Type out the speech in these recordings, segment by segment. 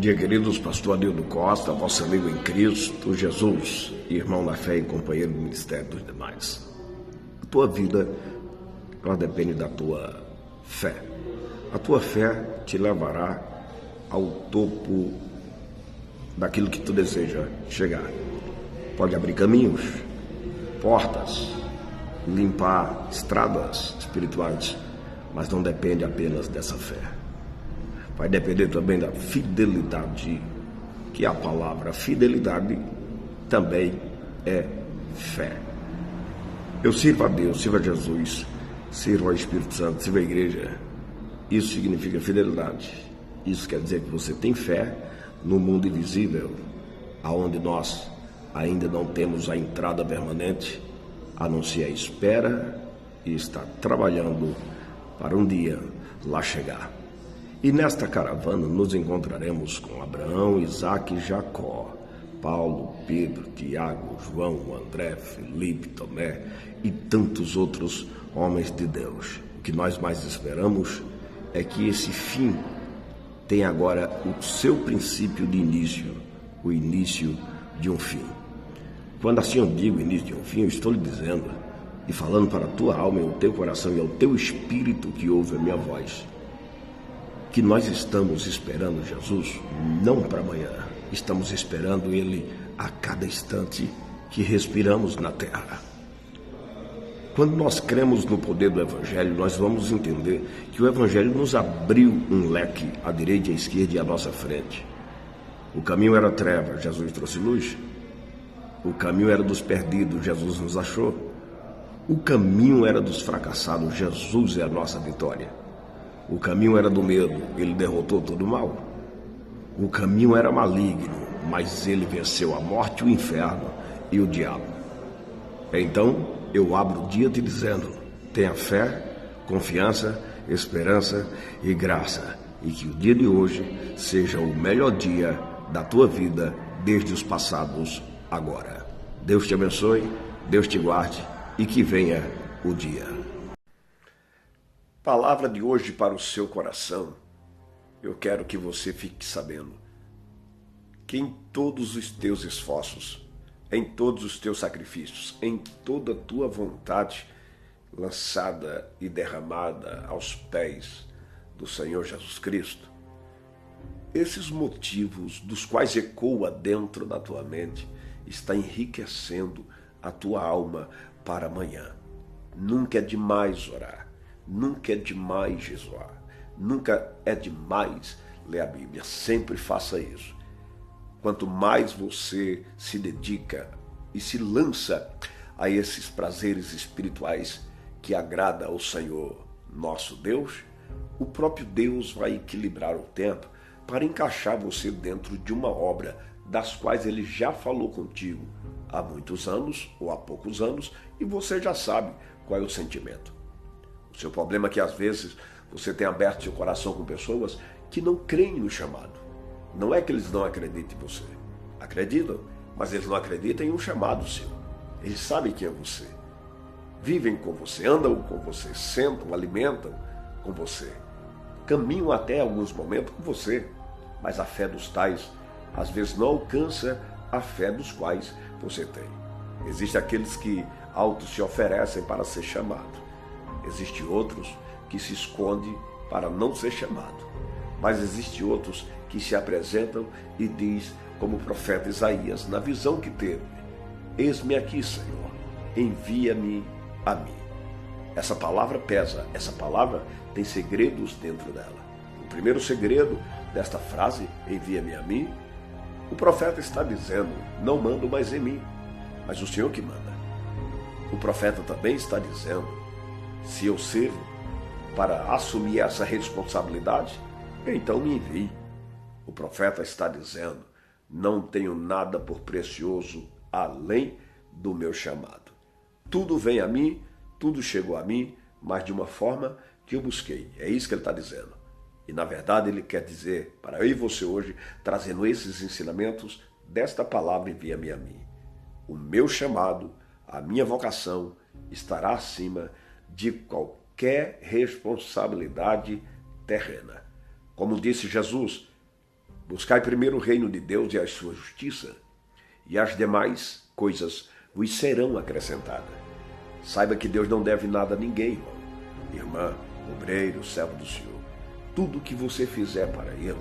dia, queridos. Pastor Adildo Costa, vosso amigo em Cristo Jesus, irmão na fé e companheiro do ministério dos demais. A tua vida, ela depende da tua fé. A tua fé te levará ao topo daquilo que tu deseja chegar. Pode abrir caminhos, portas, limpar estradas espirituais, mas não depende apenas dessa fé. Vai depender também da fidelidade, que é a palavra fidelidade também é fé. Eu sirvo a Deus, sirvo a Jesus, sirvo ao Espírito Santo, sirvo a igreja. Isso significa fidelidade. Isso quer dizer que você tem fé no mundo invisível, aonde nós ainda não temos a entrada permanente, a não ser a espera e estar trabalhando para um dia lá chegar. E nesta caravana nos encontraremos com Abraão, Isaque e Jacó, Paulo, Pedro, Tiago, João, André, Felipe, Tomé e tantos outros homens de Deus. O que nós mais esperamos é que esse fim tenha agora o seu princípio de início, o início de um fim. Quando assim eu digo início de um fim, eu estou lhe dizendo e falando para a tua alma e ao teu coração e ao teu espírito que ouve a minha voz, que nós estamos esperando Jesus não para amanhã, estamos esperando Ele a cada instante que respiramos na terra. Quando nós cremos no poder do Evangelho, nós vamos entender que o Evangelho nos abriu um leque à direita e à esquerda e à nossa frente. O caminho era treva, Jesus trouxe luz. O caminho era dos perdidos, Jesus nos achou. O caminho era dos fracassados, Jesus é a nossa vitória. O caminho era do medo, ele derrotou todo o mal. O caminho era maligno, mas ele venceu a morte, o inferno e o diabo. Então, eu abro o dia te dizendo, tenha fé, confiança, esperança e graça. E que o dia de hoje seja o melhor dia da tua vida desde os passados agora. Deus te abençoe, Deus te guarde e que venha o dia. Palavra de hoje para o seu coração. Eu quero que você fique sabendo que em todos os teus esforços, em todos os teus sacrifícios, em toda a tua vontade lançada e derramada aos pés do Senhor Jesus Cristo, esses motivos dos quais ecoa dentro da tua mente está enriquecendo a tua alma para amanhã. Nunca é demais orar. Nunca é demais jejuar, nunca é demais ler a Bíblia, sempre faça isso. Quanto mais você se dedica e se lança a esses prazeres espirituais que agrada ao Senhor nosso Deus, o próprio Deus vai equilibrar o tempo para encaixar você dentro de uma obra das quais Ele já falou contigo há muitos anos ou há poucos anos e você já sabe qual é o sentimento. O seu problema é que às vezes você tem aberto seu coração com pessoas que não creem no chamado. Não é que eles não acreditem em você. Acreditam, mas eles não acreditam em um chamado seu. Eles sabem quem é você. Vivem com você, andam com você, sentam, alimentam com você. Caminham até alguns momentos com você. Mas a fé dos tais às vezes não alcança a fé dos quais você tem. Existem aqueles que auto se oferecem para ser chamado. Existem outros que se escondem para não ser chamado. Mas existem outros que se apresentam e diz, como o profeta Isaías, na visão que teve, eis-me aqui, Senhor, envia-me a mim. Essa palavra pesa, essa palavra tem segredos dentro dela. O primeiro segredo desta frase, envia-me a mim, o profeta está dizendo, não mando mais em mim, mas o Senhor que manda. O profeta também está dizendo, se eu sirvo para assumir essa responsabilidade, então me envie. O profeta está dizendo, não tenho nada por precioso além do meu chamado. Tudo vem a mim, tudo chegou a mim, mas de uma forma que eu busquei. É isso que ele está dizendo. E na verdade ele quer dizer para eu e você hoje, trazendo esses ensinamentos desta palavra, envia-me a mim. O meu chamado, a minha vocação estará acima de qualquer responsabilidade terrena. Como disse Jesus, Buscai primeiro o reino de Deus e a sua justiça, e as demais coisas vos serão acrescentadas. Saiba que Deus não deve nada a ninguém, irmão, irmã, obreiro, servo do Senhor. Tudo que você fizer para Ele,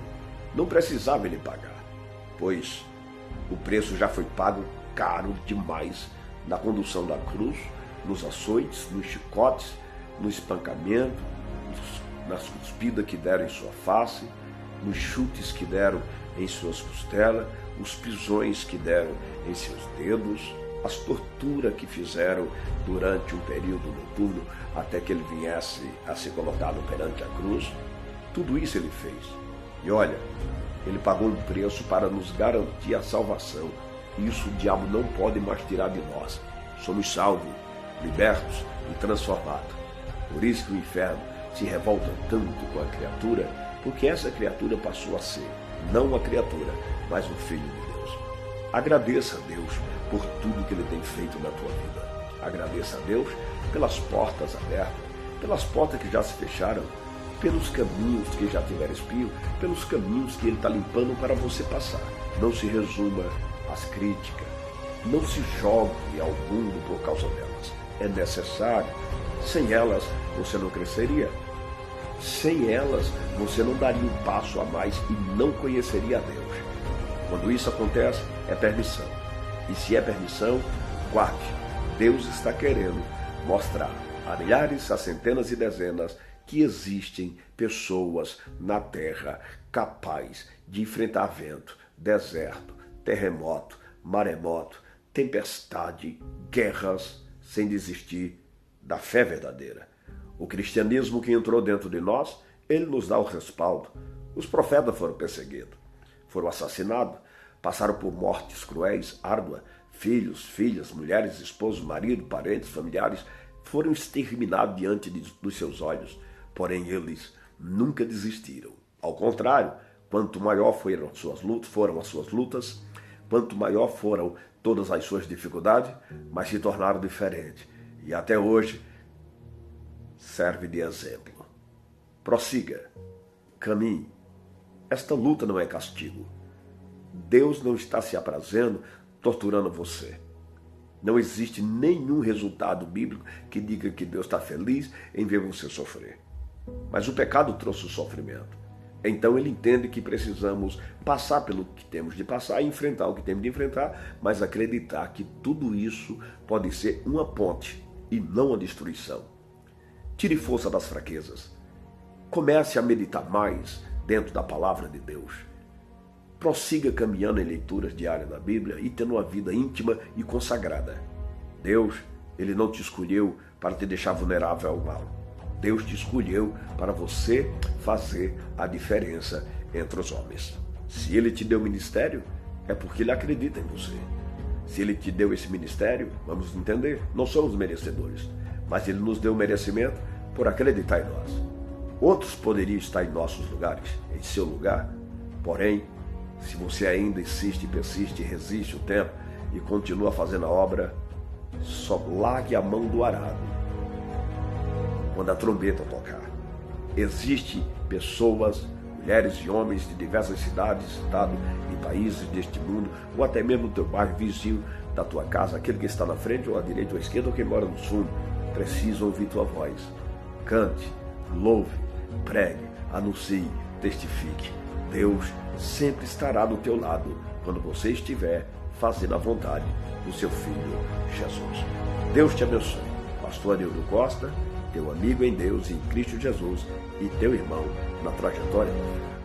não precisava Ele pagar, pois o preço já foi pago caro demais na condução da cruz, nos açoites, nos chicotes, no espancamento, nas cuspidas que deram em sua face, nos chutes que deram em suas costelas, os pisões que deram em seus dedos, as torturas que fizeram durante um período noturno até que ele viesse a ser colocado perante a cruz. Tudo isso ele fez. E olha, ele pagou um preço para nos garantir a salvação. Isso o diabo não pode mais tirar de nós. Somos salvos, libertos e transformados. Por isso que o inferno se revolta tanto com a criatura, porque essa criatura passou a ser, não uma criatura, mas um filho de Deus. Agradeça a Deus por tudo que Ele tem feito na tua vida. Agradeça a Deus pelas portas abertas, pelas portas que já se fecharam, pelos caminhos que já tiveram espinho, pelos caminhos que Ele está limpando para você passar. Não se resuma às críticas, não se jogue ao mundo por causa delas. É necessário. Sem elas, você não cresceria. Sem elas, você não daria um passo a mais e não conheceria a Deus. Quando isso acontece, é permissão. E se é permissão, guarde. Deus está querendo mostrar a milhares, a centenas e dezenas que existem pessoas na terra capazes de enfrentar vento, deserto, terremoto, maremoto, tempestade, guerras, sem desistir da fé verdadeira. O cristianismo que entrou dentro de nós, ele nos dá o respaldo. Os profetas foram perseguidos, foram assassinados, passaram por mortes cruéis, árduas. Filhos, filhas, mulheres, esposos, marido, parentes, familiares foram exterminados diante dos seus olhos. Porém, eles nunca desistiram. Ao contrário, quanto maior foram as suas lutas, quanto maior foram todas as suas dificuldades, mas se tornaram diferentes. E até hoje serve de exemplo. Prossiga, caminhe. Esta luta não é castigo. Deus não está se aprazendo torturando você. Não existe nenhum resultado bíblico que diga que Deus está feliz em ver você sofrer. Mas o pecado trouxe o sofrimento. Então ele entende que precisamos passar pelo que temos de passar, enfrentar o que temos de enfrentar, mas acreditar que tudo isso pode ser uma ponte e não a destruição. Tire força das fraquezas. Comece a meditar mais dentro da palavra de Deus. Prossiga caminhando em leituras diárias da Bíblia e tendo uma vida íntima e consagrada. Deus, Ele não te escolheu para te deixar vulnerável ao mal. Deus te escolheu para você fazer a diferença entre os homens. Se Ele te deu ministério, é porque Ele acredita em você. Se Ele te deu esse ministério, vamos entender, não somos merecedores, mas Ele nos deu o merecimento por acreditar em nós. Outros poderiam estar em nossos lugares, em seu lugar, porém, se você ainda insiste, persiste, resiste o tempo e continua fazendo a obra, só largue a mão do arado quando a trombeta tocar. Existem pessoas, mulheres e homens de diversas cidades, estados e países deste mundo, ou até mesmo no teu bairro, vizinho da tua casa, aquele que está na frente ou à direita ou à esquerda ou quem mora no sul, precisam ouvir tua voz. Cante, louve, pregue, anuncie, testifique. Deus sempre estará do teu lado quando você estiver fazendo a vontade do seu Filho Jesus. Deus te abençoe. Pastor Anildo Costa, teu amigo em Deus e em Cristo Jesus e teu irmão na trajetória da fé.